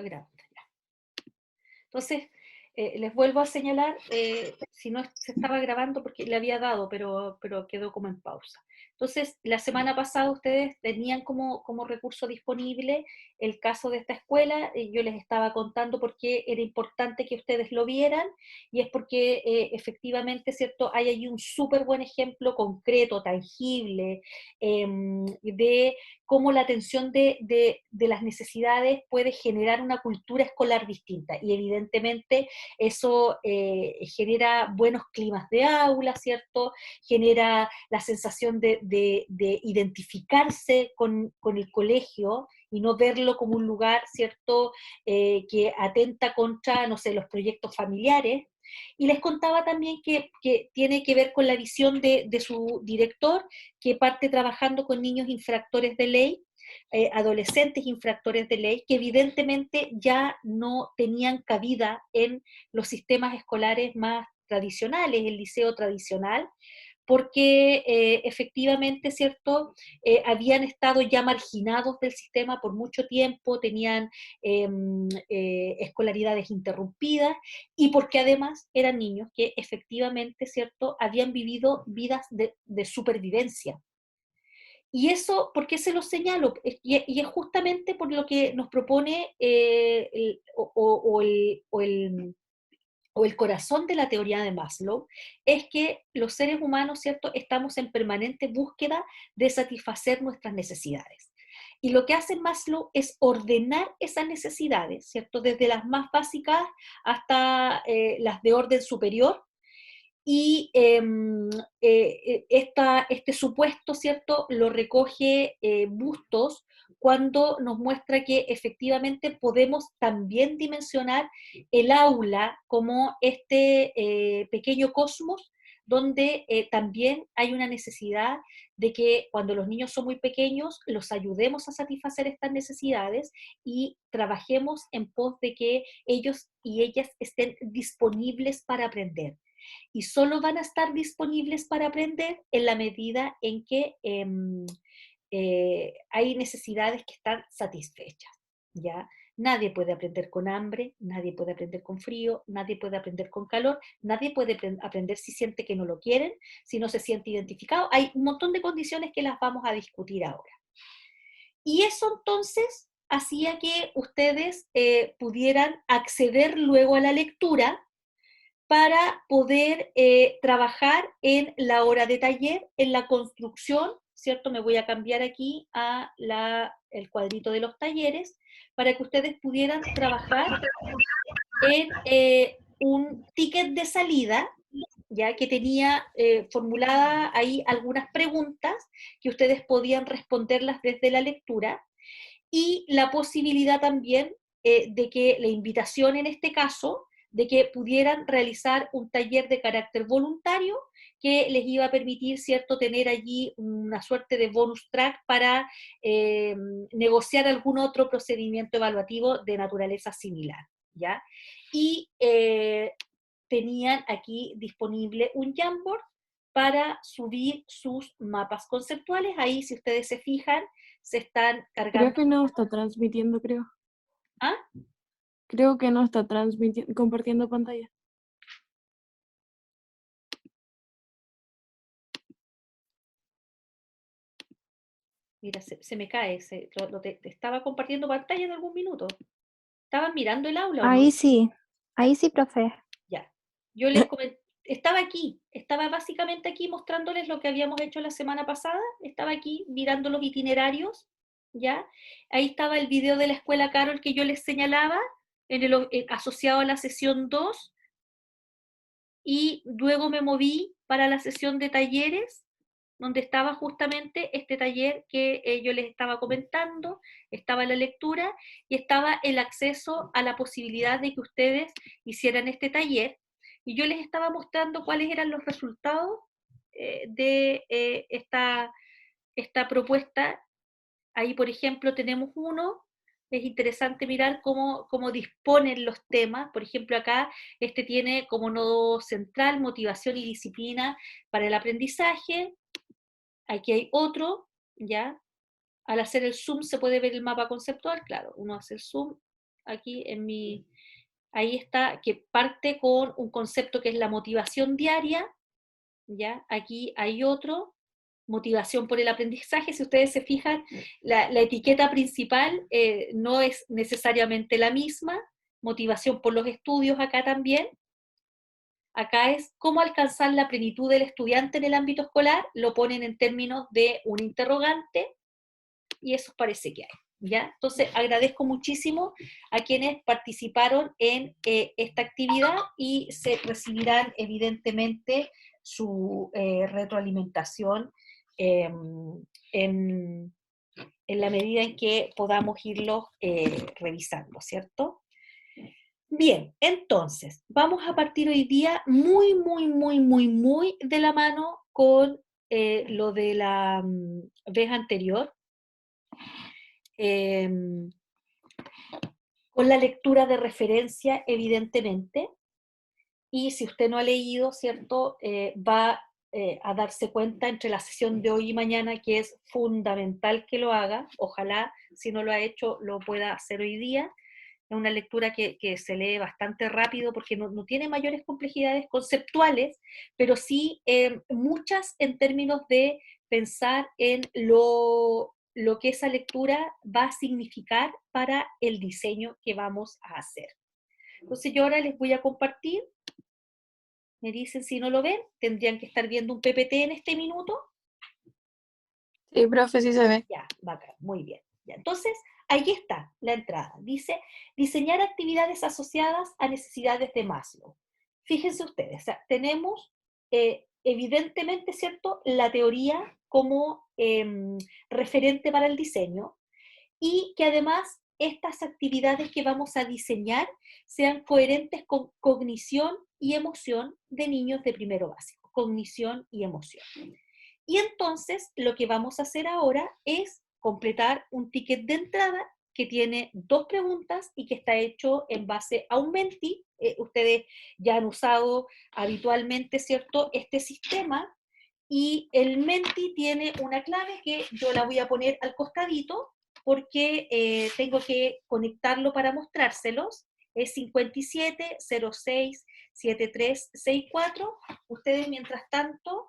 Estoy grabando ya. Entonces, les vuelvo a señalar, si no se estaba grabando porque le había dado, pero quedó como en pausa. Entonces, la semana pasada ustedes tenían como recurso disponible el caso de esta escuela, yo les estaba contando por qué era importante que ustedes lo vieran, y es porque efectivamente, ¿cierto? Hay allí un súper buen ejemplo concreto, tangible, de cómo la atención de las necesidades puede generar una cultura escolar distinta. Y evidentemente eso genera buenos climas de aula, ¿cierto? Genera la sensación de identificarse con el colegio y no verlo como un lugar, ¿cierto?, que atenta contra, no sé, los proyectos familiares. Y les contaba también que tiene que ver con la visión de su director, que parte trabajando con niños infractores de ley, adolescentes infractores de ley, que evidentemente ya no tenían cabida en los sistemas escolares más tradicionales, el liceo tradicional, porque efectivamente, ¿cierto?, habían estado ya marginados del sistema por mucho tiempo, tenían escolaridades interrumpidas, y porque además eran niños que efectivamente, ¿cierto?, habían vivido vidas de supervivencia. Y eso, ¿por qué se lo señalo? Y es justamente por lo que nos propone o el corazón de la teoría de Maslow, es que los seres humanos, ¿cierto?, estamos en permanente búsqueda de satisfacer nuestras necesidades. Y lo que hace Maslow es ordenar esas necesidades, ¿cierto?, desde las más básicas hasta las de orden superior, y este supuesto, ¿cierto?, lo recoge Bustos cuando nos muestra que efectivamente podemos también dimensionar el aula como este pequeño cosmos donde también hay una necesidad de que cuando los niños son muy pequeños los ayudemos a satisfacer estas necesidades y trabajemos en pos de que ellos y ellas estén disponibles para aprender, y solo van a estar disponibles para aprender en la medida en que hay necesidades que están satisfechas, ¿ya? Nadie puede aprender con hambre, nadie puede aprender con frío, nadie puede aprender con calor, nadie puede aprender si siente que no lo quieren, si no se siente identificado. Hay un montón de condiciones que las vamos a discutir ahora. Y eso entonces hacía que ustedes pudieran acceder luego a la lectura para poder trabajar en la hora de taller, en la construcción, ¿cierto? Me voy a cambiar aquí a el cuadrito de los talleres, para que ustedes pudieran trabajar en un ticket de salida, ya que tenía formulada ahí algunas preguntas que ustedes podían responderlas desde la lectura, y la posibilidad también de que la invitación en este caso, de que pudieran realizar un taller de carácter voluntario que les iba a permitir, ¿cierto?, tener allí una suerte de bonus track para negociar algún otro procedimiento evaluativo de naturaleza similar, ¿ya? Y tenían aquí disponible un Jamboard para subir sus mapas conceptuales. Ahí, si ustedes se fijan, se están Creo cargando. que no está transmitiendo, creo. ¿Ah? Creo que no está transmitiendo, compartiendo pantalla. Mira, se me cae. Te estaba compartiendo pantalla en algún minuto. ¿Estaban mirando el aula o no? Ahí sí, profe. Ya. Yo les comenté, estaba básicamente aquí mostrándoles lo que habíamos hecho la semana pasada, estaba aquí mirando los itinerarios, ¿ya? Ahí estaba el video de la escuela Carol que yo les señalaba, asociado a la sesión 2, y luego me moví para la sesión de talleres, donde estaba justamente este taller que yo les estaba comentando, estaba la lectura y estaba el acceso a la posibilidad de que ustedes hicieran este taller, y yo les estaba mostrando cuáles eran los resultados de esta propuesta. Ahí, por ejemplo, tenemos uno. Es interesante mirar cómo disponen los temas. Por ejemplo, acá este tiene como nodo central motivación y disciplina para el aprendizaje. Aquí hay otro, ¿ya? Al hacer el zoom se puede ver el mapa conceptual, claro, uno hace el zoom, aquí ahí está, que parte con un concepto que es la motivación diaria, ¿ya? Aquí hay otro, motivación por el aprendizaje. Si ustedes se fijan, la etiqueta principal no es necesariamente la misma, motivación por los estudios acá también. Acá es cómo alcanzar la plenitud del estudiante en el ámbito escolar, lo ponen en términos de un interrogante, y eso parece que hay, ¿ya? Entonces, agradezco muchísimo a quienes participaron en esta actividad y se recibirán evidentemente su retroalimentación en la medida en que podamos irlos revisando, ¿cierto? Bien, entonces, vamos a partir hoy día muy, muy, muy, muy, muy de la mano con lo de la vez anterior, con la lectura de referencia, evidentemente, y si usted no ha leído, ¿cierto?, va a darse cuenta entre la sesión de hoy y mañana que es fundamental que lo haga. Ojalá, si no lo ha hecho, lo pueda hacer hoy día. Es una lectura que se lee bastante rápido porque no tiene mayores complejidades conceptuales, pero sí muchas en términos de pensar en lo que esa lectura va a significar para el diseño que vamos a hacer. Entonces yo ahora les voy a compartir, me dicen si no lo ven, tendrían que estar viendo un PPT en este minuto. Sí, profe, sí se ve. Ya, bacán, muy bien. Ya, entonces, ahí está la entrada. Dice, diseñar actividades asociadas a necesidades de Maslow. Fíjense ustedes, o sea, tenemos evidentemente, ¿cierto?, la teoría como referente para el diseño, y que además estas actividades que vamos a diseñar sean coherentes con cognición y emoción de niños de primero básico. Cognición y emoción. Y entonces lo que vamos a hacer ahora es completar un ticket de entrada que tiene 2 preguntas y que está hecho en base a un Menti. Ustedes ya han usado habitualmente, ¿cierto?, este sistema, y el Menti tiene una clave que yo la voy a poner al costadito porque tengo que conectarlo para mostrárselos. Es 57067364. Ustedes, mientras tanto,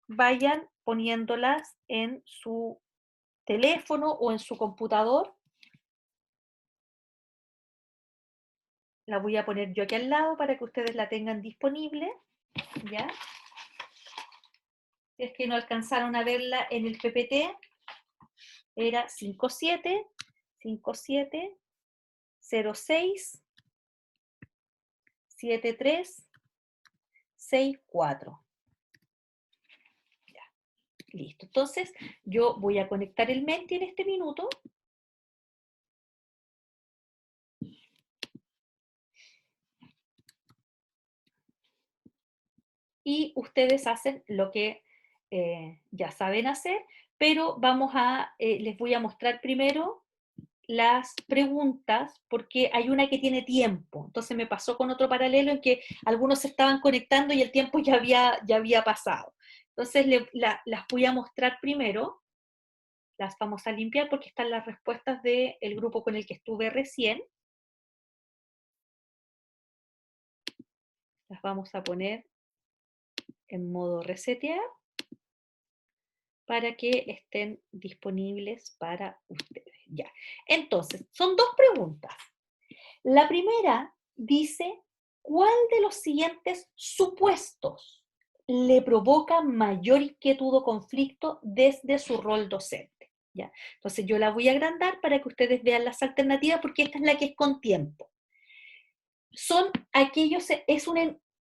vayan poniéndolas en su teléfono o en su computador. La voy a poner yo aquí al lado para que ustedes la tengan disponible, ¿ya? Si es que no alcanzaron a verla en el PPT, era 57067364. Listo. Entonces, yo voy a conectar el Menti en este minuto. Y ustedes hacen lo que ya saben hacer, pero les voy a mostrar primero las preguntas, porque hay una que tiene tiempo. Entonces me pasó con otro paralelo en que algunos se estaban conectando y el tiempo ya había pasado. Entonces las voy a mostrar primero, las vamos a limpiar porque están las respuestas del grupo con el que estuve recién. Las vamos a poner en modo resetear para que estén disponibles para ustedes. Ya. Entonces, son 2 preguntas. La primera dice, ¿cuál de los siguientes supuestos le provoca mayor inquietud o conflicto desde su rol docente? ¿Ya? Entonces yo la voy a agrandar para que ustedes vean las alternativas, porque esta es la que es con tiempo. Son aquellos,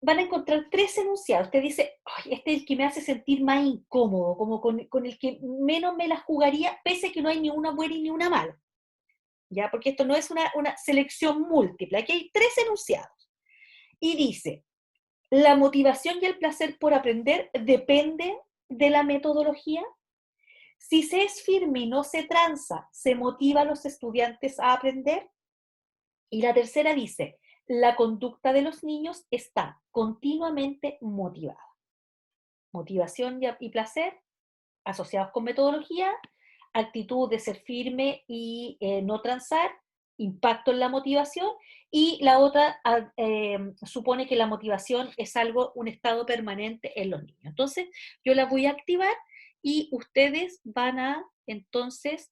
van a encontrar 3 enunciados. Usted dice, ay, este es el que me hace sentir más incómodo, como con el que menos me la jugaría, pese a que no hay ni una buena y ni una mala. ¿Ya? Porque esto no es una selección múltiple. Aquí hay 3 enunciados. Y dice, la motivación y el placer por aprender depende de la metodología. Si se es firme y no se tranza, ¿se motiva a los estudiantes a aprender? Y la tercera dice, la conducta de los niños está continuamente motivada. Motivación y placer asociados con metodología, actitud de ser firme y no transar, impacto en la motivación, y la otra supone que la motivación es algo, un estado permanente en los niños. Entonces, yo la voy a activar y ustedes van a, entonces,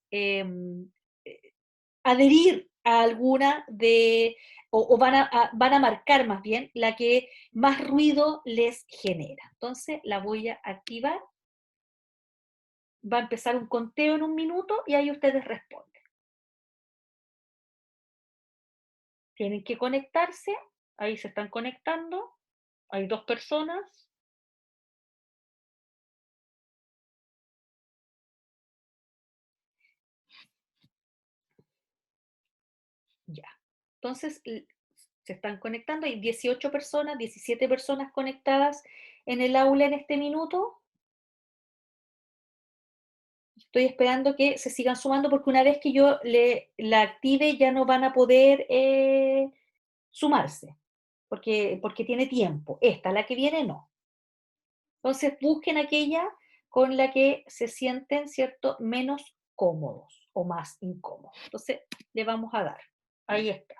adherir a alguna de, o van a marcar más bien la que más ruido les genera. Entonces, la voy a activar. Va a empezar un conteo en un minuto y ahí ustedes responden. Tienen que conectarse, ahí se están conectando, hay 2 personas. Ya. Entonces, se están conectando, hay 18 personas, 17 personas conectadas en el aula en este minuto. Estoy esperando que se sigan sumando porque una vez que yo la active ya no van a poder sumarse, porque tiene tiempo. Esta, la que viene, no. Entonces busquen aquella con la que se sienten, ¿cierto?, menos cómodos o más incómodos. Entonces le vamos a dar. Ahí está.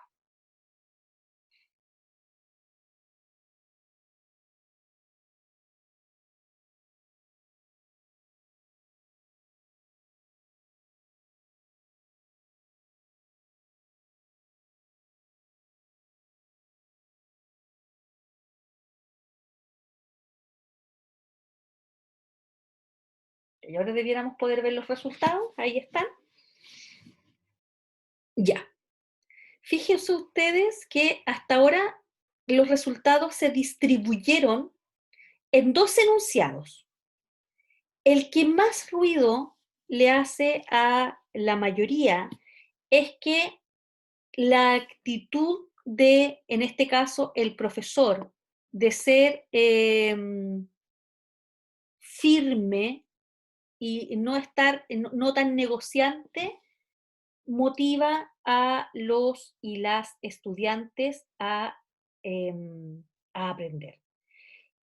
Y ahora debiéramos poder ver los resultados. Ahí están. Ya. Fíjense ustedes que hasta ahora los resultados se distribuyeron en 2 enunciados. El que más ruido le hace a la mayoría es que la actitud de, en este caso, el profesor, de ser firme y no estar, no tan negociante, motiva a los y las estudiantes a aprender.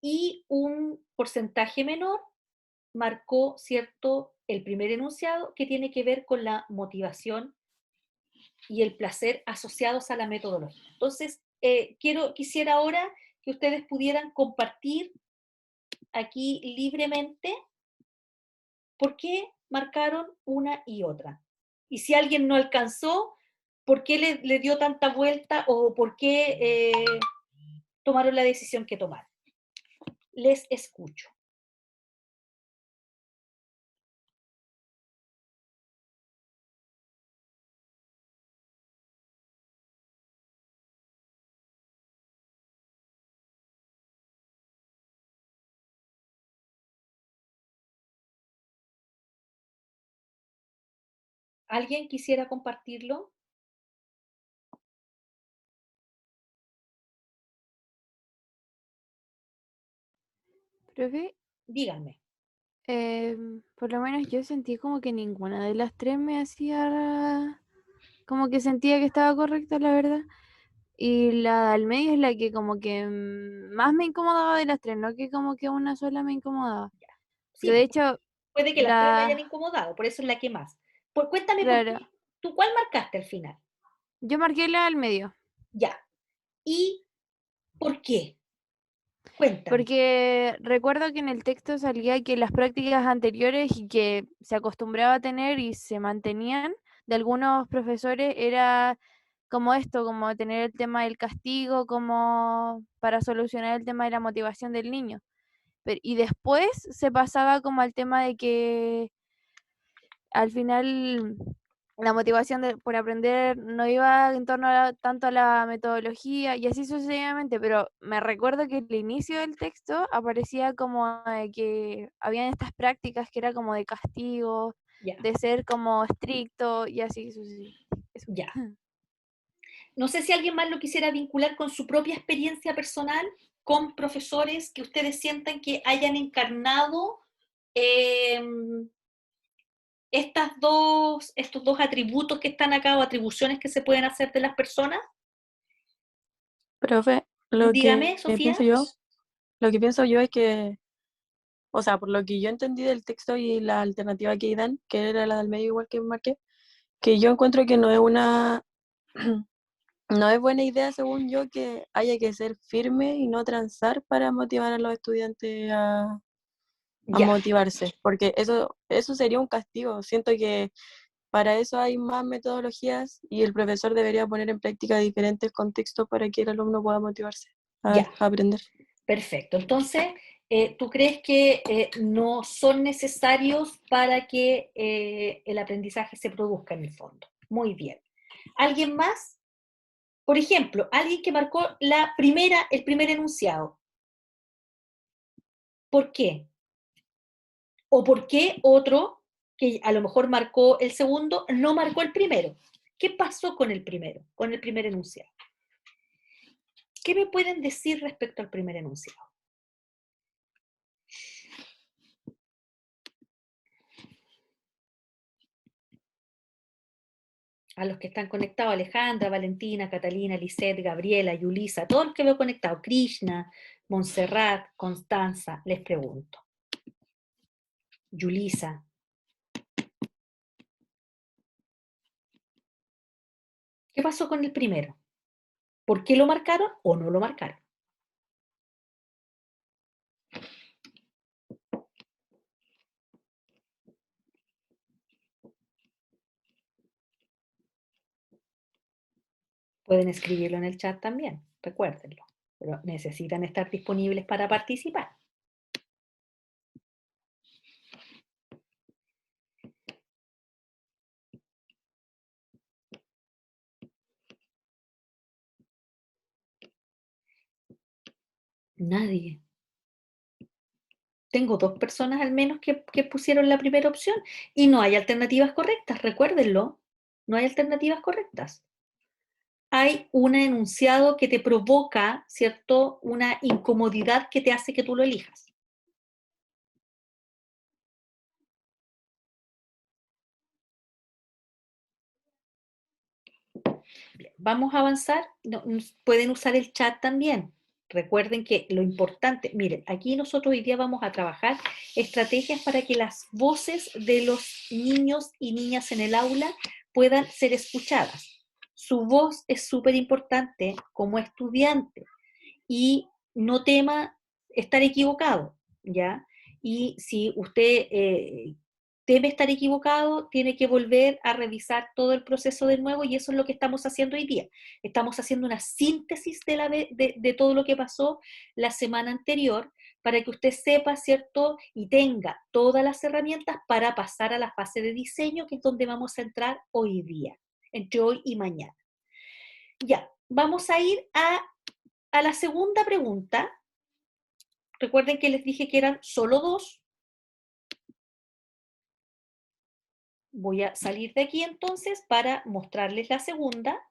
Y un porcentaje menor marcó, ¿cierto?, el primer enunciado, que tiene que ver con la motivación y el placer asociados a la metodología. Entonces, quisiera ahora que ustedes pudieran compartir aquí libremente por qué marcaron una y otra. Y si alguien no alcanzó, ¿por qué le dio tanta vuelta o por qué tomaron la decisión que tomaron? Les escucho. ¿Alguien quisiera compartirlo? Profe, Díganme. por lo menos yo sentí como que ninguna de las tres me hacía, como que sentía que estaba correcta, la verdad. Y la del medio es la que como que más me incomodaba de las tres, no que como que una sola me incomodaba. Sí, Pero de hecho, puede que las 3 la hayan la, incomodado, por eso es la que más. Cuéntame por claro, qué. ¿Tú cuál marcaste al final? yo marqué la del medio. Ya. ¿Y por qué? Cuéntame. Porque recuerdo que en el texto salía que las prácticas anteriores y que se acostumbraba a tener y se mantenían de algunos profesores era como esto, como tener el tema del castigo, como para solucionar el tema de la motivación del niño. Y después se pasaba como al tema de que al final la motivación por aprender no iba en torno tanto a la metodología y así sucesivamente, pero me recuerdo que el inicio del texto aparecía como que habían estas prácticas que era como de castigo, Ya, de ser como estricto y así sucesivamente. Eso. ya. No sé si alguien más lo quisiera vincular con su propia experiencia personal, con profesores que ustedes sientan que hayan encarnado eh, estos dos atributos que están acá o atribuciones que se pueden hacer de las personas. Profe, Dígame, Sofía. lo que pienso yo es que, o sea, por lo que yo entendí del texto y la alternativa que dan, que era la del medio igual que marqué, que yo encuentro que no es una No es buena idea, según yo, que haya que ser firme y no transar para motivar a los estudiantes a Ya, motivarse, porque eso sería un castigo. Siento que para eso hay más metodologías y el profesor debería poner en práctica diferentes contextos para que el alumno pueda motivarse ya, a aprender. perfecto. Entonces, ¿tú crees que no son necesarios para que el aprendizaje se produzca en el fondo? Muy bien. ¿Alguien más? Por ejemplo, alguien que marcó el primer enunciado. ¿Por qué? ¿O por qué otro que a lo mejor marcó el segundo no marcó el primero? ¿Qué pasó con el primero, con el primer enunciado? ¿Qué me pueden decir respecto al primer enunciado? A los que están conectados, Alejandra, Valentina, Catalina, Lisette, Gabriela, Yulisa, todos los que veo conectados, Krishna, Montserrat, Constanza, les pregunto. Yulisa. ¿Qué pasó con el primero? ¿Por qué lo marcaron o no lo marcaron? Pueden escribirlo en el chat también, recuérdenlo, pero necesitan estar disponibles para participar. Nadie. Tengo 2 personas al menos que pusieron la primera opción y no hay alternativas correctas, recuérdenlo, no hay alternativas correctas. Hay un enunciado que te provoca, ¿cierto? Una incomodidad que te hace que tú lo elijas. Bien, vamos a avanzar. Pueden usar el chat también. Recuerden que lo importante, miren, aquí nosotros hoy día vamos a trabajar estrategias para que las voces de los niños y niñas en el aula puedan ser escuchadas. Su voz es súper importante como estudiante y no tema estar equivocado, ¿ya? Y si usted teme estar equivocado, tiene que volver a revisar todo el proceso de nuevo y eso es lo que estamos haciendo hoy día. Estamos haciendo una síntesis de todo lo que pasó la semana anterior para que usted sepa, ¿cierto? Y tenga todas las herramientas para pasar a la fase de diseño, que es donde vamos a entrar hoy día, entre hoy y mañana. Ya, vamos a ir a la segunda pregunta. Recuerden que les dije que eran solo 2. Voy a salir de aquí entonces para mostrarles la segunda.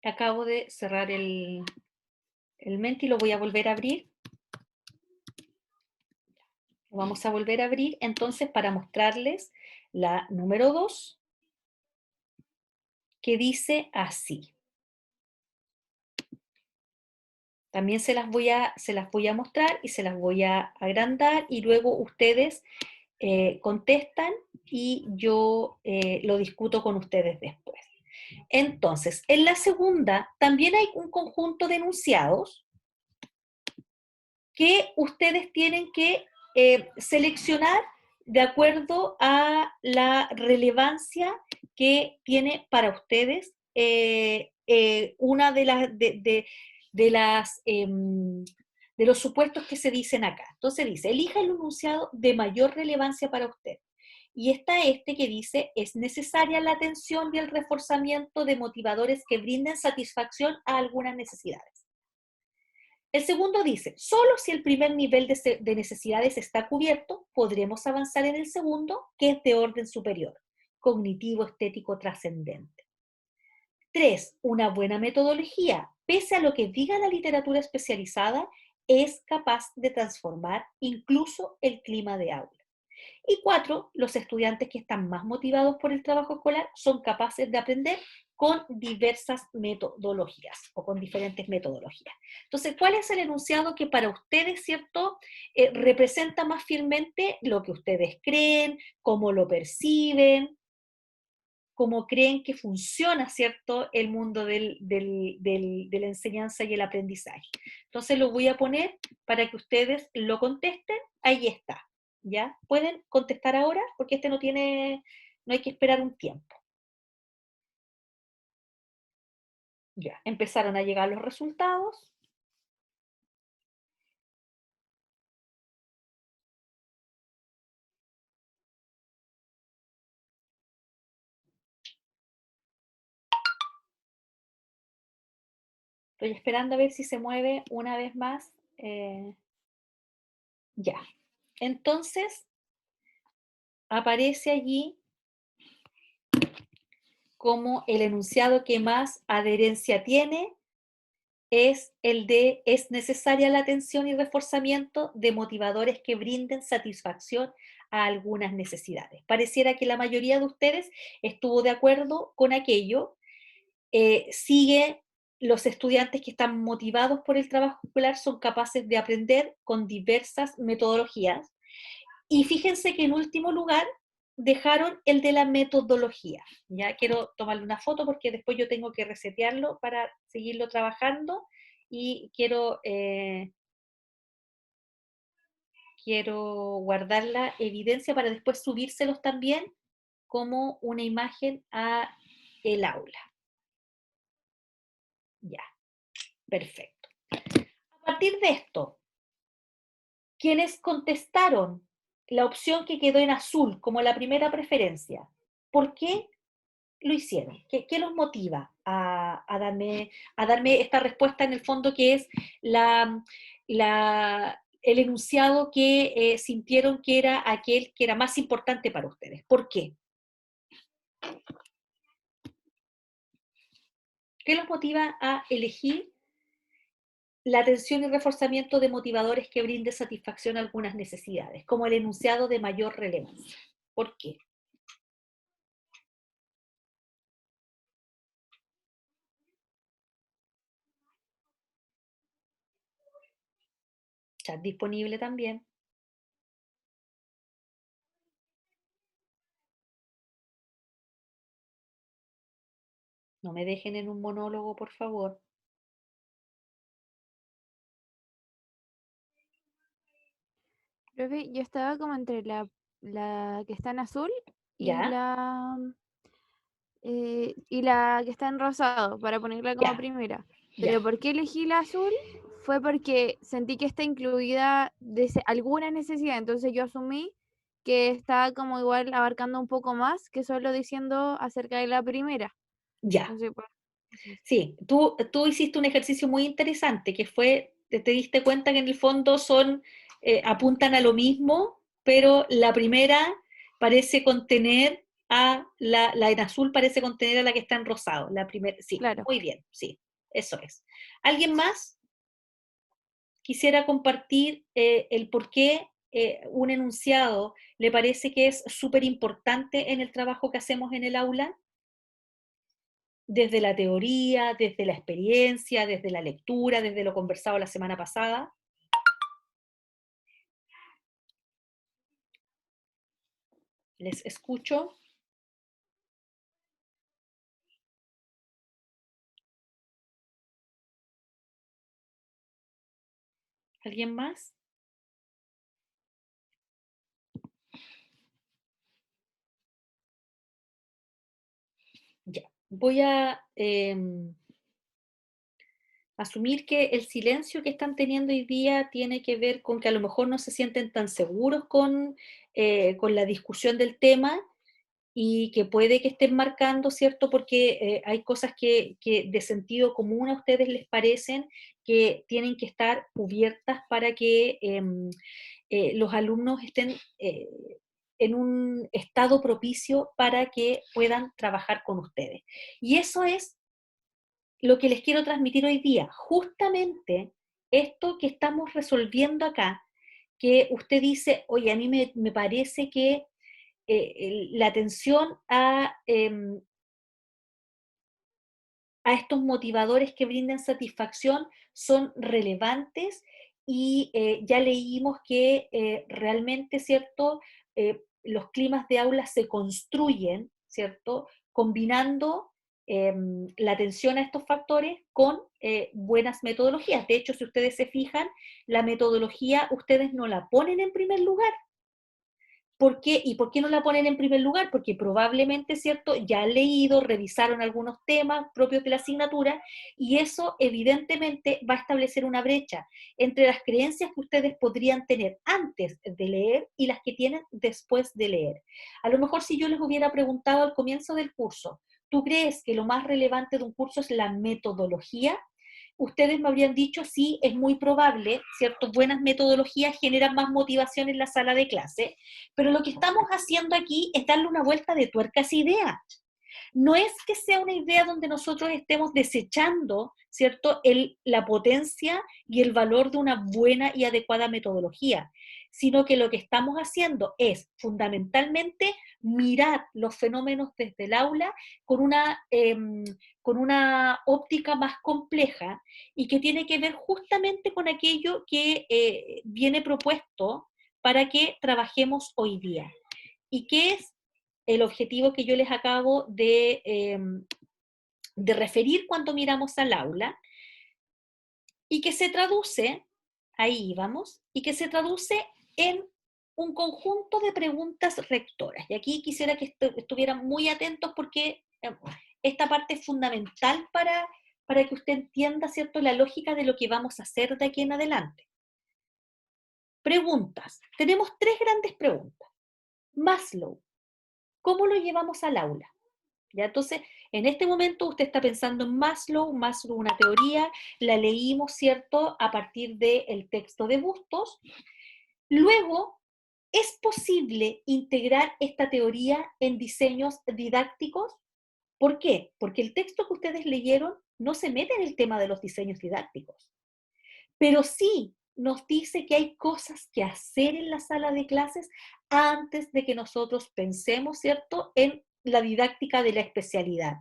Acabo de cerrar el Menti y lo voy a volver a abrir. Lo vamos a volver a abrir entonces para mostrarles la número 2, que dice así. También se las voy a mostrar y se las voy a agrandar y luego ustedes contestan y yo lo discuto con ustedes después. Entonces, en la segunda también hay un conjunto de enunciados que ustedes tienen que seleccionar de acuerdo a la relevancia que tiene para ustedes una de los supuestos que se dicen acá. Entonces dice, elija el enunciado de mayor relevancia para usted. Y está este que dice, es necesaria la atención y el reforzamiento de motivadores que brinden satisfacción a algunas necesidades. El segundo dice, solo si el primer nivel de necesidades está cubierto, podremos avanzar en el segundo, que es de orden superior, cognitivo, estético, trascendente. 3. Una buena metodología, pese a lo que diga la literatura especializada, es capaz de transformar incluso el clima de aula. Y 4. Los estudiantes que están más motivados por el trabajo escolar son capaces de aprender con diversas metodologías o con diferentes metodologías. Entonces, ¿cuál es el enunciado que para ustedes, ¿cierto?, representa más fielmente lo que ustedes creen, cómo lo perciben, cómo creen que funciona, ¿cierto?, el mundo de la enseñanza y el aprendizaje? Entonces lo voy a poner para que ustedes lo contesten. Ahí está, ¿ya? Pueden contestar ahora porque este no hay que esperar un tiempo. Ya, empezaron a llegar los resultados. Estoy esperando a ver si se mueve una vez más. Ya. Entonces, aparece allí como el enunciado que más adherencia tiene es el de: es necesaria la atención y reforzamiento de motivadores que brinden satisfacción a algunas necesidades. Pareciera que la mayoría de ustedes estuvo de acuerdo con aquello. Sigue: los estudiantes que están motivados por el trabajo escolar son capaces de aprender con diversas metodologías. Y fíjense que en último lugar dejaron el de la metodología. Ya quiero tomarle una foto porque después yo tengo que resetearlo para seguirlo trabajando y quiero guardar la evidencia para después subírselos también como una imagen a el aula. Ya, perfecto. A partir de esto, quienes contestaron la opción que quedó en azul como la primera preferencia, ¿por qué lo hicieron? ¿Qué los motiva a darme esta respuesta en el fondo, que es el enunciado que sintieron que era aquel que era más importante para ustedes? ¿Por qué? ¿Qué los motiva a elegir la atención y reforzamiento de motivadores que brinde satisfacción a algunas necesidades, como el enunciado de mayor relevancia? ¿Por qué? Chat disponible también. No me dejen en un monólogo, por favor. Profe, yo estaba como entre la que está en azul y ¿Ya? la que está en rosado, para ponerla como Ya, primera. ya. Pero ¿por qué elegí la azul? Fue porque sentí que está incluida alguna necesidad, entonces yo asumí que está como igual abarcando un poco más que solo diciendo acerca de la primera. Ya. Entonces, pues, eso. Sí, tú hiciste un ejercicio muy interesante, que fue, te diste cuenta que en el fondo apuntan a lo mismo, pero la primera parece contener la en azul parece contener a la que está en rosado. La primera, sí, Claro. muy bien, sí, eso es. ¿Alguien más quisiera compartir el por qué un enunciado le parece que es súper importante en el trabajo que hacemos en el aula? Desde la teoría, desde la experiencia, desde la lectura, desde lo conversado la semana pasada. Les escucho. ¿Alguien más? Ya. Voy a asumir que el silencio que están teniendo hoy día tiene que ver con que a lo mejor no se sienten tan seguros con la discusión del tema, y que puede que estén marcando, ¿cierto? Porque hay cosas que de sentido común a ustedes les parecen que tienen que estar cubiertas para que los alumnos estén en un estado propicio para que puedan trabajar con ustedes. Y eso es lo que les quiero transmitir hoy día. Justamente esto que estamos resolviendo acá, que usted dice: oye, a mí me parece que la atención a estos motivadores que brinden satisfacción son relevantes y ya leímos que realmente, ¿cierto? Los climas de aula se construyen, ¿cierto? Combinando la atención a estos factores con buenas metodologías. De hecho, si ustedes se fijan, la metodología ustedes no la ponen en primer lugar. ¿Por qué? ¿Y por qué no la ponen en primer lugar? Porque probablemente, ¿cierto?, ya han leído, revisaron algunos temas propios de la asignatura y eso evidentemente va a establecer una brecha entre las creencias que ustedes podrían tener antes de leer y las que tienen después de leer. A lo mejor si yo les hubiera preguntado al comienzo del curso, ¿tú crees que lo más relevante de un curso es la metodología? Ustedes me habrían dicho, sí, es muy probable, ¿cierto? Buenas metodologías generan más motivación en la sala de clase, pero lo que estamos haciendo aquí es darle una vuelta de tuerca a esa idea. No es que sea una idea donde nosotros estemos desechando, ¿cierto?, la potencia y el valor de una buena y adecuada metodología, sino que lo que estamos haciendo es fundamentalmente mirar los fenómenos desde el aula con una óptica más compleja y que tiene que ver justamente con aquello que viene propuesto para que trabajemos hoy día. ¿Y qué es el objetivo que yo les acabo de referir cuando miramos al aula? Y que se traduce, ahí vamos, y que se traduce en un conjunto de preguntas rectoras. Y aquí quisiera que estuvieran muy atentos porque esta parte es fundamental para que usted entienda, ¿cierto?, la lógica de lo que vamos a hacer de aquí en adelante. Preguntas. Tenemos 3 grandes preguntas. Maslow, ¿cómo lo llevamos al aula? ¿Ya? Entonces, en este momento usted está pensando en Maslow, una teoría, la leímos, ¿cierto?, a partir del texto de Bustos. Luego, ¿es posible integrar esta teoría en diseños didácticos? ¿Por qué? Porque el texto que ustedes leyeron no se mete en el tema de los diseños didácticos, pero sí nos dice que hay cosas que hacer en la sala de clases antes de que nosotros pensemos, ¿cierto?, en la didáctica de la especialidad.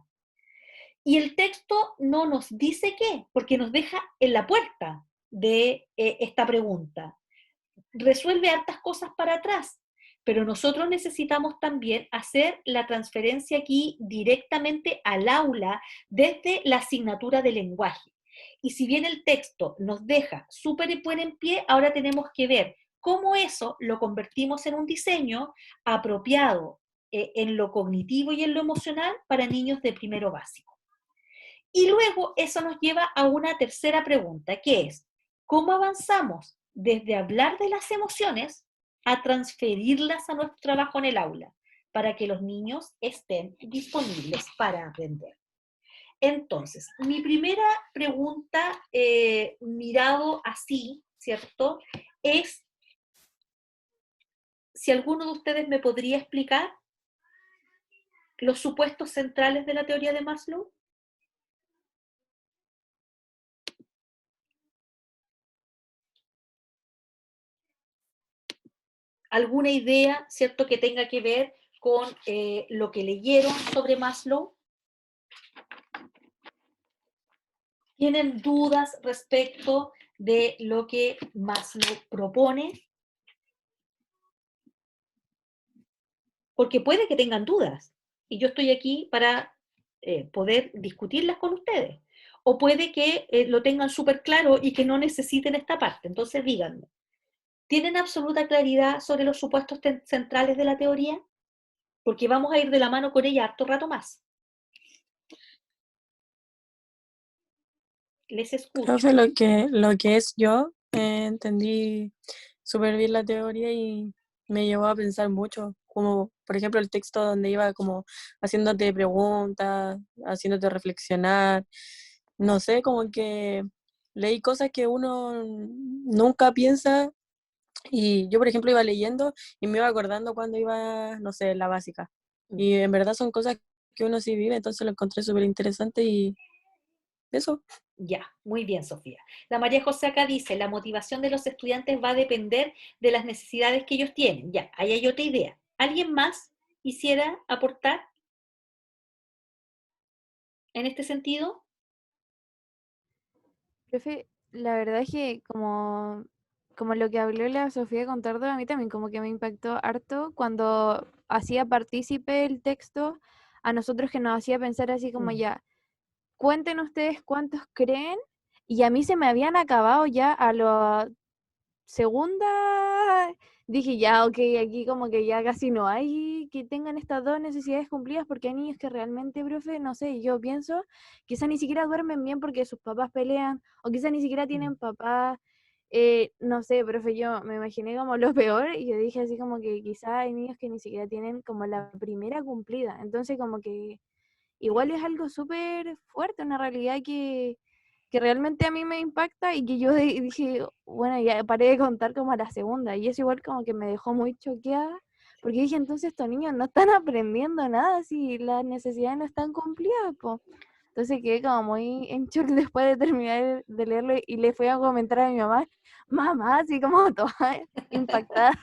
Y el texto no nos dice qué, porque nos deja en la puerta de esta pregunta. Resuelve hartas cosas para atrás, pero nosotros necesitamos también hacer la transferencia aquí directamente al aula desde la asignatura de lenguaje. Y si bien el texto nos deja súper buen en pie, ahora tenemos que ver cómo eso lo convertimos en un diseño apropiado en lo cognitivo y en lo emocional para niños de primero básico. Y luego eso nos lleva a una tercera pregunta, que es, ¿cómo avanzamos desde hablar de las emociones a transferirlas a nuestro trabajo en el aula para que los niños estén disponibles para aprender? Entonces, mi primera pregunta, mirado así, ¿cierto?, es si alguno de ustedes me podría explicar los supuestos centrales de la teoría de Maslow. ¿Alguna idea, cierto, que tenga que ver con lo que leyeron sobre Maslow? ¿Tienen dudas respecto de lo que Maslow propone? Porque puede que tengan dudas, y yo estoy aquí para poder discutirlas con ustedes. O puede que lo tengan súper claro y que no necesiten esta parte. Entonces díganme, ¿tienen absoluta claridad sobre los supuestos centrales de la teoría? Porque vamos a ir de la mano con ella harto rato más. Les escucho. Profe, lo que es yo, entendí súper bien la teoría y me llevó a pensar mucho, como por ejemplo el texto donde iba como haciéndote preguntas, haciéndote reflexionar, no sé, como que leí cosas que uno nunca piensa y yo por ejemplo iba leyendo y me iba acordando cuando iba, no sé, en la básica. Y en verdad son cosas que uno sí vive, entonces lo encontré súper interesante y eso. Ya, muy bien, Sofía. La María José acá dice, la motivación de los estudiantes va a depender de las necesidades que ellos tienen. Ya, ahí hay otra idea. ¿Alguien más quisiera aportar en este sentido? Profe, la verdad es que como lo que habló la Sofía Contardo, a mí también como que me impactó harto cuando hacía partícipe el texto a nosotros, que nos hacía pensar así como Mm, ya, cuenten ustedes cuántos creen, y a mí se me habían acabado ya a la segunda, dije ya, ok, aquí como que ya casi no hay que tengan estas dos necesidades cumplidas, porque hay niños que realmente, profe, no sé, yo pienso, quizá ni siquiera duermen bien porque sus papás pelean, o quizá ni siquiera mm. tienen papá, no sé, profe, yo me imaginé como lo peor, y yo dije así como que quizá hay niños que ni siquiera tienen como la primera cumplida, entonces como que igual es algo súper fuerte, una realidad que realmente a mí me impacta, y que yo dije, bueno, ya paré de contar como a la segunda, y eso igual como que me dejó muy choqueada, porque dije, entonces estos niños no están aprendiendo nada si las necesidades no están cumplidas, po. Entonces quedé como muy en shock después de terminar de leerlo, y le fui a comentar a mi mamá, mamá, así como toda impactada.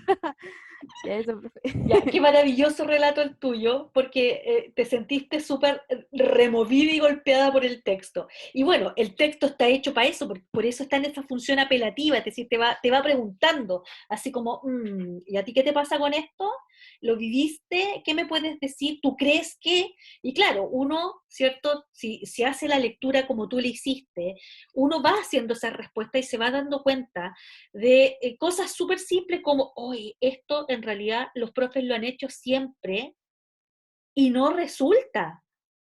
Ya eso, profe. Ya, qué maravilloso relato el tuyo, porque te sentiste súper removida y golpeada por el texto. Y bueno, el texto está hecho para eso, por eso está en esa función apelativa, es decir, te va preguntando, así como, ¿y a ti qué te pasa con esto? ¿Lo viviste? ¿Qué me puedes decir? ¿Tú crees que? Y claro, uno, ¿cierto? Si hace la lectura como tú le hiciste, uno va haciendo esa respuesta y se va dando cuenta de cosas súper simples como, oye, esto en realidad los profes lo han hecho siempre y no resulta.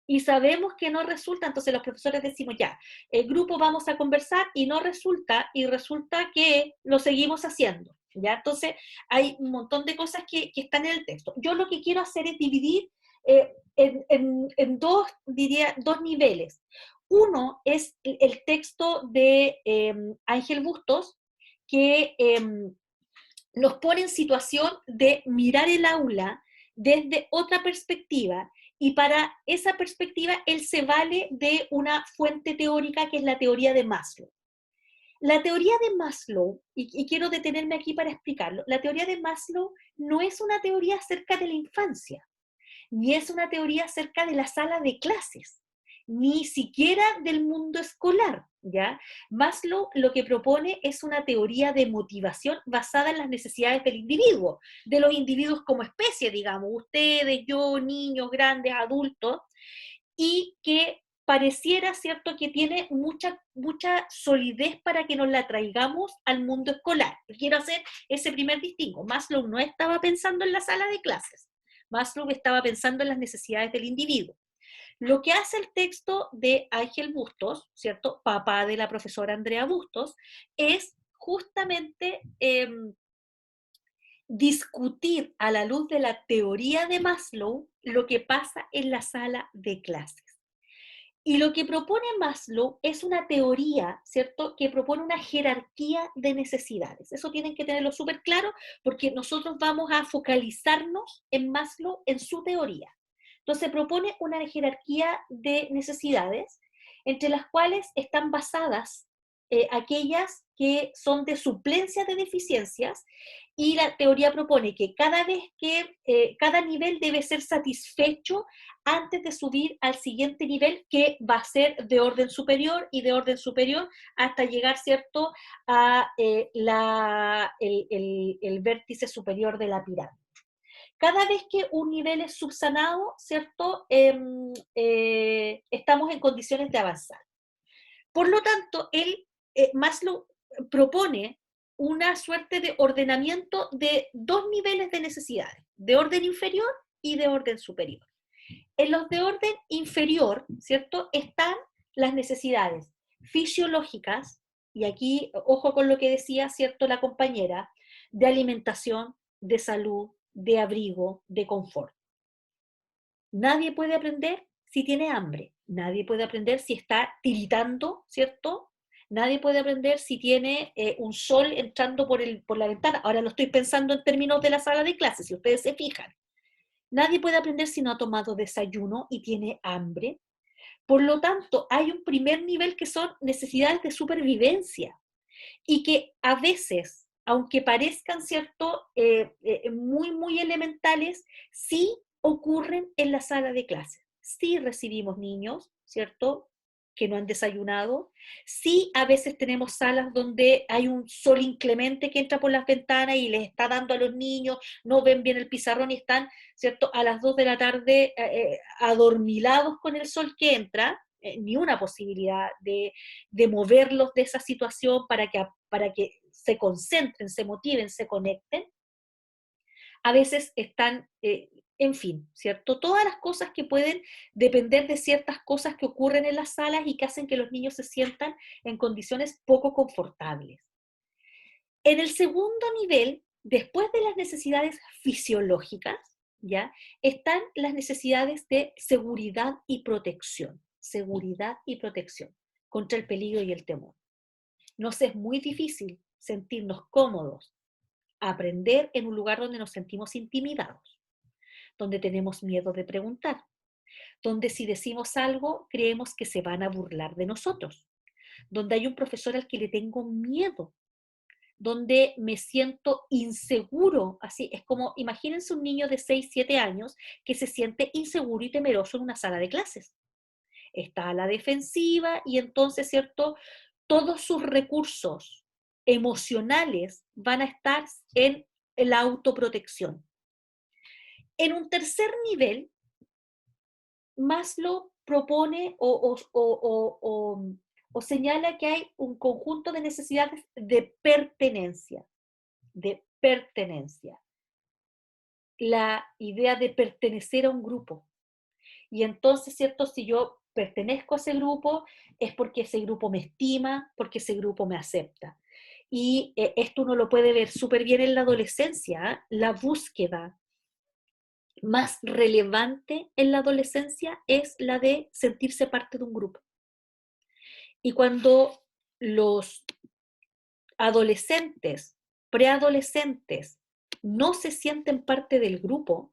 Y sabemos que no resulta, entonces los profesores decimos, ya, el grupo vamos a conversar y no resulta, y resulta que lo seguimos haciendo. ¿Ya? Entonces hay un montón de cosas que están en el texto. Yo lo que quiero hacer es dividir en dos, diría, dos niveles. Uno es el texto de Ángel Bustos, que nos pone en situación de mirar el aula desde otra perspectiva, y para esa perspectiva él se vale de una fuente teórica que es la teoría de Maslow. La teoría de Maslow, y quiero detenerme aquí para explicarlo, la teoría de Maslow no es una teoría acerca de la infancia, ni es una teoría acerca de la sala de clases, ni siquiera del mundo escolar, ¿ya? Maslow lo que propone es una teoría de motivación basada en las necesidades del individuo, de los individuos como especie, digamos, ustedes, yo, niños, grandes, adultos, y que pareciera, ¿cierto?, que tiene mucha solidez para que nos la traigamos al mundo escolar. Quiero hacer ese primer distingo. Maslow no estaba pensando en la sala de clases. Maslow estaba pensando en las necesidades del individuo. Lo que hace el texto de Ángel Bustos, ¿cierto?, papá de la profesora Andrea Bustos, es justamente discutir a la luz de la teoría de Maslow lo que pasa en la sala de clases. Y lo que propone Maslow es una teoría, ¿cierto?, que propone una jerarquía de necesidades. Eso tienen que tenerlo súper claro, porque nosotros vamos a focalizarnos en Maslow, en su teoría. Entonces propone una jerarquía de necesidades, entre las cuales están basadas aquellas que son de suplencia de deficiencias, y la teoría propone que cada vez que cada nivel debe ser satisfecho antes de subir al siguiente nivel, que va a ser de orden superior y de orden superior hasta llegar, ¿cierto?, a el vértice superior de la pirámide. Cada vez que un nivel es subsanado, ¿cierto?, estamos en condiciones de avanzar. Por lo tanto, Maslow propone una suerte de ordenamiento de dos niveles de necesidades, de orden inferior y de orden superior. En los de orden inferior, ¿cierto?, están las necesidades fisiológicas, y aquí, ojo con lo que decía, ¿cierto?, la compañera, de alimentación, de salud, de abrigo, de confort. Nadie puede aprender si tiene hambre, nadie puede aprender si está tiritando, ¿cierto? Nadie puede aprender si tiene un sol entrando por la ventana. Ahora lo estoy pensando en términos de la sala de clases, si ustedes se fijan. Nadie puede aprender si no ha tomado desayuno y tiene hambre. Por lo tanto, hay un primer nivel que son necesidades de supervivencia, y que a veces, aunque parezcan, ¿cierto?, muy elementales, sí ocurren en la sala de clases. Sí recibimos niños, ¿cierto?, que no han desayunado. Sí, a veces tenemos salas donde hay un sol inclemente que entra por las ventanas y les está dando a los niños, no ven bien el pizarrón y están, ¿cierto?, a las 2 de la tarde adormilados con el sol que entra, ni una posibilidad de moverlos de esa situación para que se concentren, se motiven, se conecten. A veces están, en fin, ¿cierto? Todas las cosas que pueden depender de ciertas cosas que ocurren en las salas y que hacen que los niños se sientan en condiciones poco confortables. En el segundo nivel, después de las necesidades fisiológicas, ¿ya? Están las necesidades de seguridad y protección. Seguridad y protección contra el peligro y el temor. Nos es muy difícil sentirnos cómodos, aprender en un lugar donde nos sentimos intimidados, donde tenemos miedo de preguntar, donde si decimos algo creemos que se van a burlar de nosotros, donde hay un profesor al que le tengo miedo, donde me siento inseguro, así es como, imagínense un niño de 6, 7 años que se siente inseguro y temeroso en una sala de clases. Está a la defensiva y entonces, ¿cierto?, todos sus recursos emocionales van a estar en la autoprotección. En un tercer nivel, Maslow propone o señala que hay un conjunto de necesidades de pertenencia, de pertenencia. La idea de pertenecer a un grupo. Y entonces, ¿cierto? Si yo pertenezco a ese grupo, es porque ese grupo me estima, porque ese grupo me acepta. Y esto uno lo puede ver súper bien en la adolescencia, ¿eh? La búsqueda más relevante en la adolescencia es la de sentirse parte de un grupo. Y cuando los adolescentes, preadolescentes, no se sienten parte del grupo,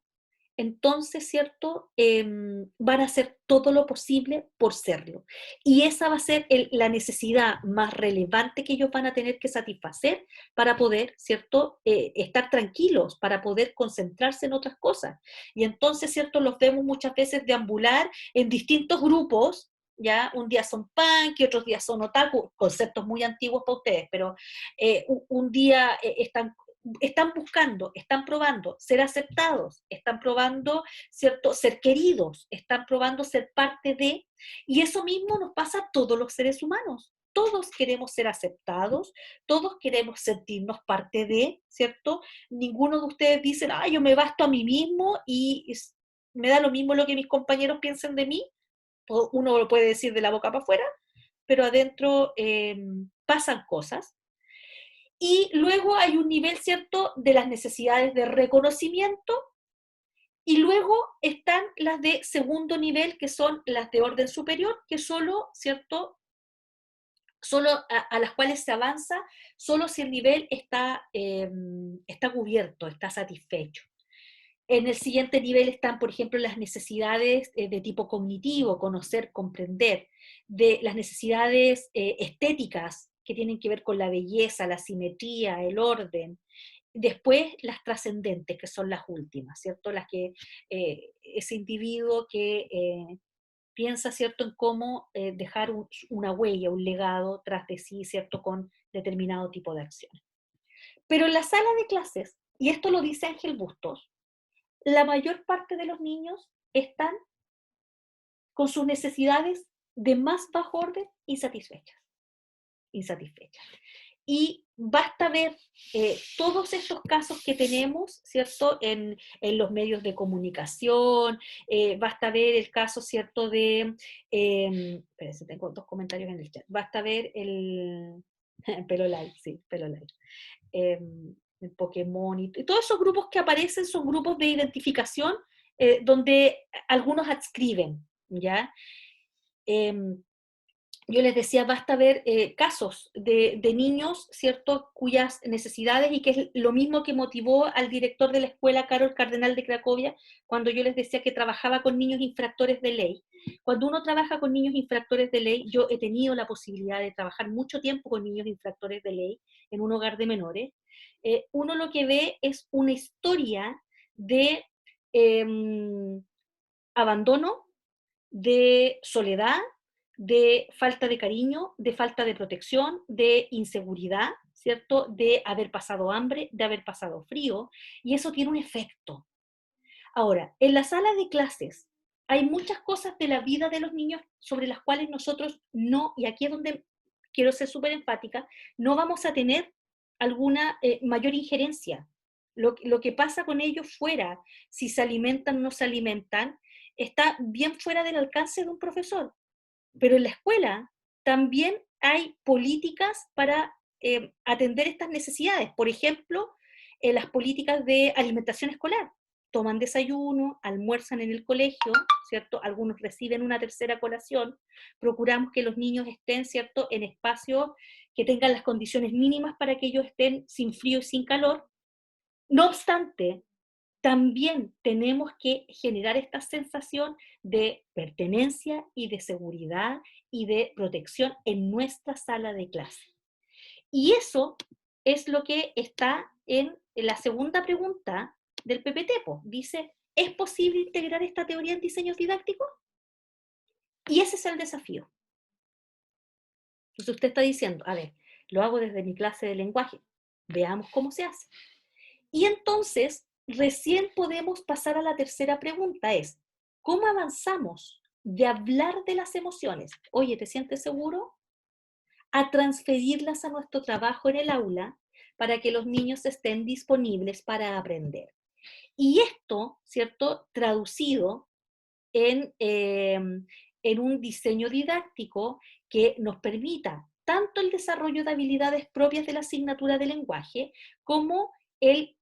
entonces, ¿cierto? Van a hacer todo lo posible por serlo. Y esa va a ser la necesidad más relevante que ellos van a tener que satisfacer para poder, ¿cierto? Estar tranquilos, para poder concentrarse en otras cosas. Y entonces, ¿cierto? Los vemos muchas veces deambular en distintos grupos, ¿ya? Un día son punk, y otros días son otaku, conceptos muy antiguos para ustedes, pero un día están buscando, están probando ser aceptados, están probando, ¿cierto?, ser queridos, están probando ser parte de, y eso mismo nos pasa a todos los seres humanos. Todos queremos ser aceptados, todos queremos sentirnos parte de, ¿cierto? Ninguno de ustedes dice, ah, yo me basto a mí mismo y me da lo mismo lo que mis compañeros piensen de mí. Uno lo puede decir de la boca para afuera, pero adentro pasan cosas. Y luego hay un nivel, ¿cierto?, de las necesidades de reconocimiento, y luego están las de segundo nivel, que son las de orden superior, que solo, ¿cierto?, solo a las cuales se avanza, solo si el nivel está cubierto, está satisfecho. En el siguiente nivel están, por ejemplo, las necesidades de tipo cognitivo, conocer, comprender, de las necesidades estéticas que tienen que ver con la belleza, la simetría, el orden. Después las trascendentes, que son las últimas, ¿cierto? Las que ese individuo que piensa, ¿cierto?, en cómo dejar una huella, un legado tras de sí, ¿cierto?, con determinado tipo de acciones. Pero en la sala de clases, y esto lo dice Ángel Bustos, la mayor parte de los niños están con sus necesidades de más bajo orden insatisfechas. Y basta ver todos estos casos que tenemos, ¿cierto?, en los medios de comunicación, basta ver el caso, ¿cierto?, de, espérense, tengo 2 comentarios en el chat, basta ver el pelo live, sí, pelo live. El Pokémon y todos esos grupos que aparecen son grupos de identificación donde algunos adscriben, ¿ya? Yo les decía, basta ver casos de niños, ¿cierto?, cuyas necesidades, y que es lo mismo que motivó al director de la escuela, Karol Cardenal de Cracovia, cuando yo les decía que trabajaba con niños infractores de ley. Cuando uno trabaja con niños infractores de ley, yo he tenido la posibilidad de trabajar mucho tiempo con niños infractores de ley en un hogar de menores, uno lo que ve es una historia de abandono, de soledad, de falta de cariño, de falta de protección, de inseguridad, ¿cierto? De haber pasado hambre, de haber pasado frío, y eso tiene un efecto. Ahora, en la sala de clases hay muchas cosas de la vida de los niños sobre las cuales nosotros no, y aquí es donde quiero ser súper enfática, no vamos a tener alguna mayor injerencia. Lo que pasa con ellos fuera, si se alimentan o no se alimentan, está bien fuera del alcance de un profesor. Pero en la escuela también hay políticas para atender estas necesidades. Por ejemplo, las políticas de alimentación escolar. Toman desayuno, almuerzan en el colegio, ¿cierto? Algunos reciben una tercera colación. Procuramos que los niños estén, ¿cierto?, en espacios que tengan las condiciones mínimas para que ellos estén sin frío y sin calor. No obstante, también tenemos que generar esta sensación de pertenencia y de seguridad y de protección en nuestra sala de clase. Y eso es lo que está en la segunda pregunta del PPT. Dice, ¿es posible integrar esta teoría en diseños didácticos? Y ese es el desafío. Entonces usted está diciendo, a ver, lo hago desde mi clase de lenguaje, veamos cómo se hace. Y entonces, recién podemos pasar a la tercera pregunta, es, ¿cómo avanzamos de hablar de las emociones? Oye, ¿te sientes seguro? A transferirlas a nuestro trabajo en el aula para que los niños estén disponibles para aprender. Y esto, ¿cierto?, traducido en un diseño didáctico que nos permita tanto el desarrollo de habilidades propias de la asignatura de lenguaje, como el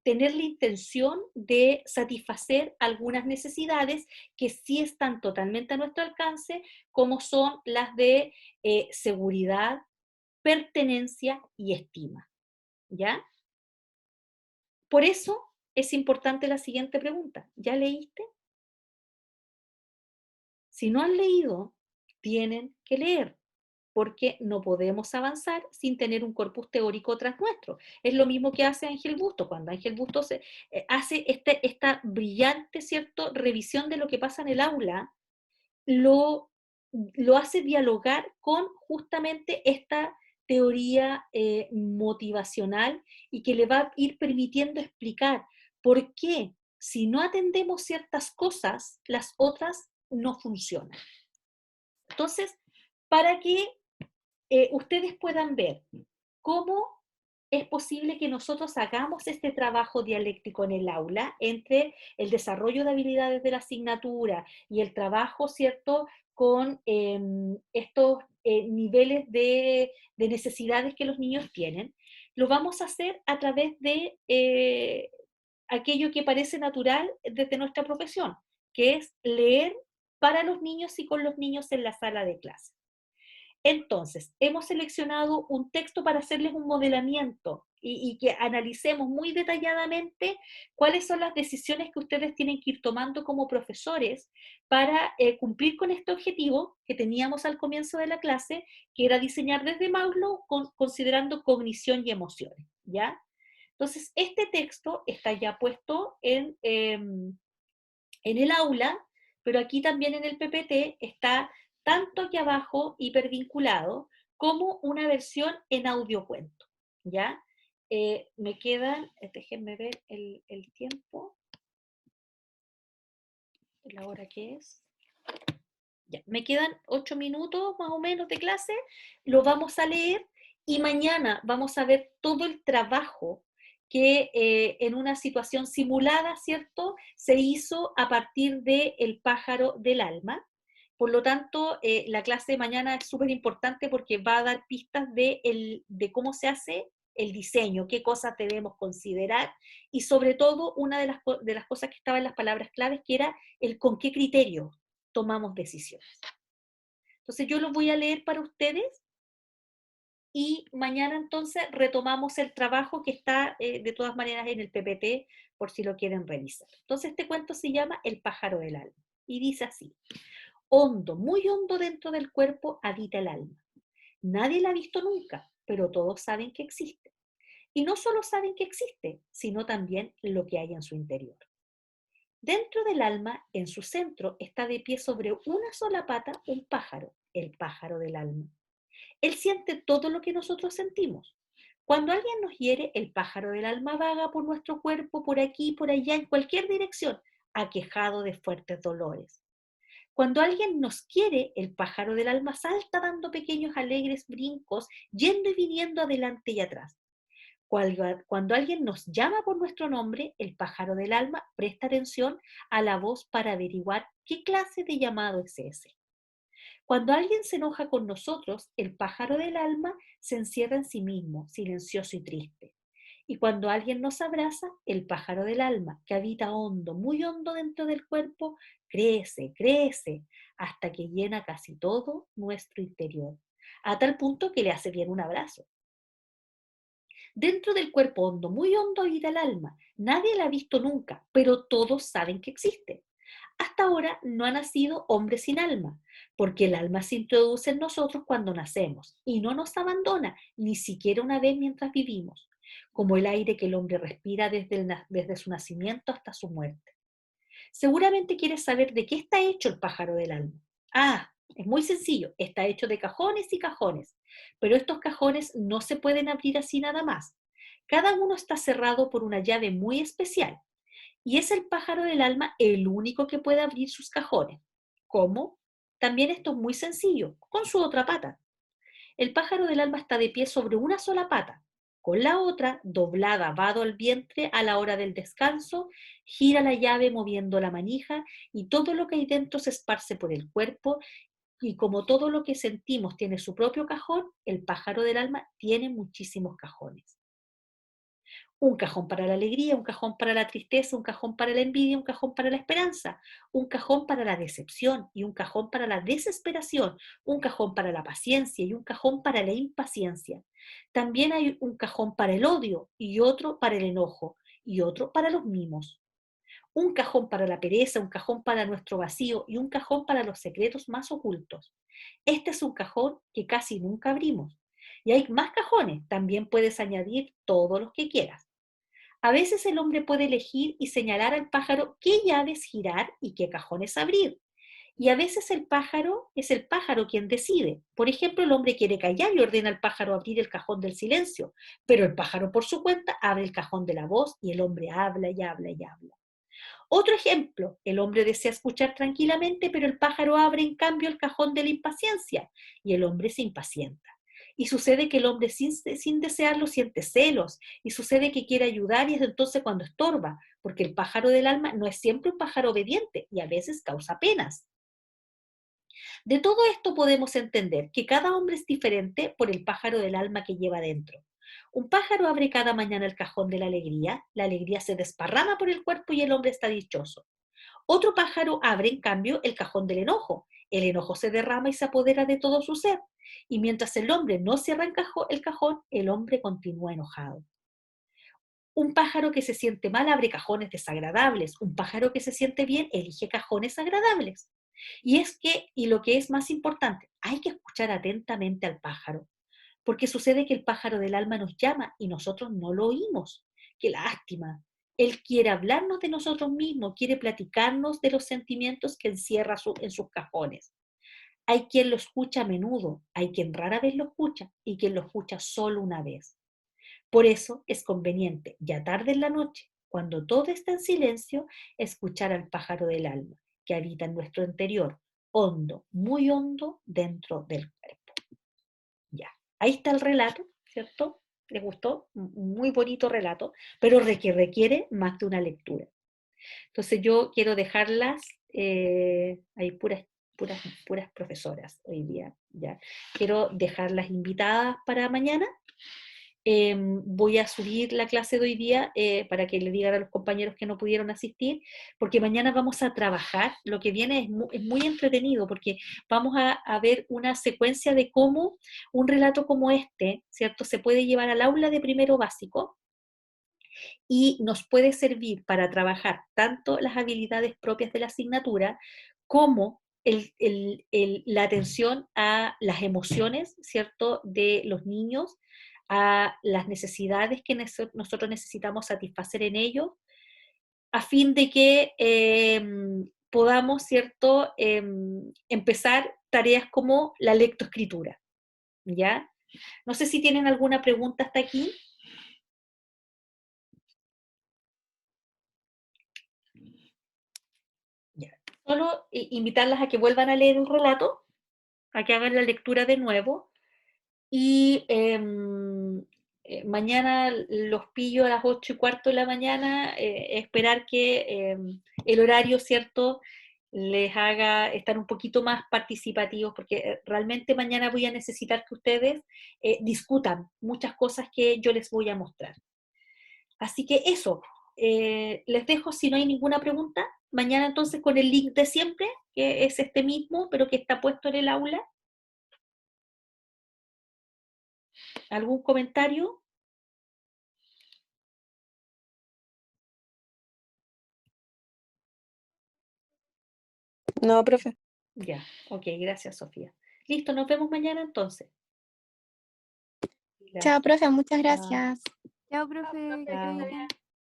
tener la intención de satisfacer algunas necesidades que sí están totalmente a nuestro alcance, como son las de seguridad, pertenencia y estima. ¿Ya? Por eso es importante la siguiente pregunta. ¿Ya leíste? Si no han leído, tienen que leer, porque no podemos avanzar sin tener un corpus teórico tras nuestro. Es lo mismo que hace Ángel Busto, cuando Ángel Busto hace esta brillante, ¿cierto?, revisión de lo que pasa en el aula, lo hace dialogar con justamente esta teoría motivacional y que le va a ir permitiendo explicar por qué si no atendemos ciertas cosas, las otras no funcionan. Entonces, para que ustedes puedan ver cómo es posible que nosotros hagamos este trabajo dialéctico en el aula entre el desarrollo de habilidades de la asignatura y el trabajo, ¿cierto?, con estos niveles de necesidades que los niños tienen, lo vamos a hacer a través de aquello que parece natural desde nuestra profesión, que es leer para los niños y con los niños en la sala de clase. Entonces, hemos seleccionado un texto para hacerles un modelamiento y que analicemos muy detalladamente cuáles son las decisiones que ustedes tienen que ir tomando como profesores para cumplir con este objetivo que teníamos al comienzo de la clase, que era diseñar desde Maslow considerando cognición y emociones, ¿ya? Entonces, este texto está ya puesto en el aula, pero aquí también en el PPT está tanto aquí abajo hipervinculado como una versión en audiocuento, ¿ya? Me quedan, déjenme ver el tiempo, la hora que es. Ya, me quedan 8 minutos más o menos de clase, lo vamos a leer y mañana vamos a ver todo el trabajo que en una situación simulada, ¿cierto?, se hizo a partir de El pájaro del alma. Por lo tanto, la clase de mañana es súper importante porque va a dar pistas de cómo se hace el diseño, qué cosas debemos considerar y sobre todo una de las cosas que estaba en las palabras claves, que era el con qué criterio tomamos decisiones. Entonces yo los voy a leer para ustedes y mañana entonces retomamos el trabajo que está de todas maneras en el PPT por si lo quieren revisar. Entonces este cuento se llama El pájaro del alma y dice así: hondo, muy hondo dentro del cuerpo habita el alma. Nadie la ha visto nunca, pero todos saben que existe. Y no solo saben que existe, sino también lo que hay en su interior. Dentro del alma, en su centro, está de pie sobre una sola pata un pájaro, el pájaro del alma. Él siente todo lo que nosotros sentimos. Cuando alguien nos hiere, el pájaro del alma vaga por nuestro cuerpo, por aquí, por allá, en cualquier dirección, aquejado de fuertes dolores. Cuando alguien nos quiere, el pájaro del alma salta dando pequeños alegres brincos, yendo y viniendo adelante y atrás. Cuando alguien nos llama por nuestro nombre, el pájaro del alma presta atención a la voz para averiguar qué clase de llamado es ese. Cuando alguien se enoja con nosotros, el pájaro del alma se encierra en sí mismo, silencioso y triste. Y cuando alguien nos abraza, el pájaro del alma, que habita hondo, muy hondo dentro del cuerpo, crece, crece, hasta que llena casi todo nuestro interior, a tal punto que le hace bien un abrazo. Dentro del cuerpo hondo, muy hondo, habita el alma. Nadie la ha visto nunca, pero todos saben que existe. Hasta ahora no ha nacido hombre sin alma, porque el alma se introduce en nosotros cuando nacemos y no nos abandona ni siquiera una vez mientras vivimos, como el aire que el hombre respira desde su nacimiento hasta su muerte. Seguramente quieres saber de qué está hecho el pájaro del alma. Ah, es muy sencillo, está hecho de cajones y cajones, pero estos cajones no se pueden abrir así nada más. Cada uno está cerrado por una llave muy especial y es el pájaro del alma el único que puede abrir sus cajones. ¿Cómo? También esto es muy sencillo, con su otra pata. El pájaro del alma está de pie sobre una sola pata. Con la otra, doblada, vado al vientre a la hora del descanso, gira la llave moviendo la manija y todo lo que hay dentro se esparce por el cuerpo y como todo lo que sentimos tiene su propio cajón, el pájaro del alma tiene muchísimos cajones. Un cajón para la alegría, un cajón para la tristeza, un cajón para la envidia, un cajón para la esperanza, un cajón para la decepción y un cajón para la desesperación, un cajón para la paciencia y un cajón para la impaciencia. También hay un cajón para el odio y otro para el enojo y otro para los mimos. Un cajón para la pereza, un cajón para nuestro vacío y un cajón para los secretos más ocultos. Este es un cajón que casi nunca abrimos. Y hay más cajones, también puedes añadir todos los que quieras. A veces el hombre puede elegir y señalar al pájaro qué llaves girar y qué cajones abrir. Y a veces es el pájaro quien decide. Por ejemplo, el hombre quiere callar y ordena al pájaro abrir el cajón del silencio, pero el pájaro por su cuenta abre el cajón de la voz y el hombre habla y habla y habla. Otro ejemplo, el hombre desea escuchar tranquilamente, pero el pájaro abre en cambio el cajón de la impaciencia y el hombre se impacienta. Y sucede que el hombre sin desearlo siente celos y sucede que quiere ayudar y es entonces cuando estorba, porque el pájaro del alma no es siempre un pájaro obediente y a veces causa penas. De todo esto podemos entender que cada hombre es diferente por el pájaro del alma que lleva dentro. Un pájaro abre cada mañana el cajón de la alegría se desparrama por el cuerpo y el hombre está dichoso. Otro pájaro abre, en cambio, el cajón del enojo. El enojo se derrama y se apodera de todo su ser. Y mientras el hombre no cierra el cajón, el hombre continúa enojado. Un pájaro que se siente mal abre cajones desagradables. Un pájaro que se siente bien elige cajones agradables. Y lo que es más importante, hay que escuchar atentamente al pájaro, porque sucede que el pájaro del alma nos llama y nosotros no lo oímos. ¡Qué lástima! Él quiere hablarnos de nosotros mismos, quiere platicarnos de los sentimientos que encierra en sus cajones. Hay quien lo escucha a menudo, hay quien rara vez lo escucha y quien lo escucha solo una vez. Por eso es conveniente, ya tarde en la noche, cuando todo está en silencio, escuchar al pájaro del alma, que habita en nuestro interior, hondo, muy hondo dentro del cuerpo. Ya, ahí está el relato, ¿cierto? ¿Les gustó? Un muy bonito relato, pero que requiere más de una lectura. Entonces yo quiero dejarlas, hay puras profesoras hoy día, ya. Quiero dejarlas invitadas para mañana. Voy a subir la clase de hoy día para que le digan a los compañeros que no pudieron asistir, porque mañana vamos a trabajar. Lo que viene es muy entretenido, porque vamos a ver una secuencia de cómo un relato como este, ¿cierto?, se puede llevar al aula de primero básico y nos puede servir para trabajar tanto las habilidades propias de la asignatura como la atención a las emociones, ¿cierto?, de los niños, a las necesidades que nosotros necesitamos satisfacer en ellos, a fin de que podamos, ¿cierto?, empezar tareas como la lectoescritura, ¿ya? No sé si tienen alguna pregunta hasta aquí. Ya. Solo invitarlas a que vuelvan a leer el relato, a que hagan la lectura de nuevo, y mañana los pillo a las 8:15 de la mañana, esperar que el horario, ¿cierto?, les haga estar un poquito más participativos, porque realmente mañana voy a necesitar que ustedes discutan muchas cosas que yo les voy a mostrar. Así que eso, les dejo si no hay ninguna pregunta. Mañana entonces con el link de siempre, que es este mismo, pero que está puesto en el aula. ¿Algún comentario? No, profe. Ya, ok, gracias Sofía. Listo, nos vemos mañana entonces. Chao, profe, muchas Chao. gracias. Chao, profe, que esté Chao. bien.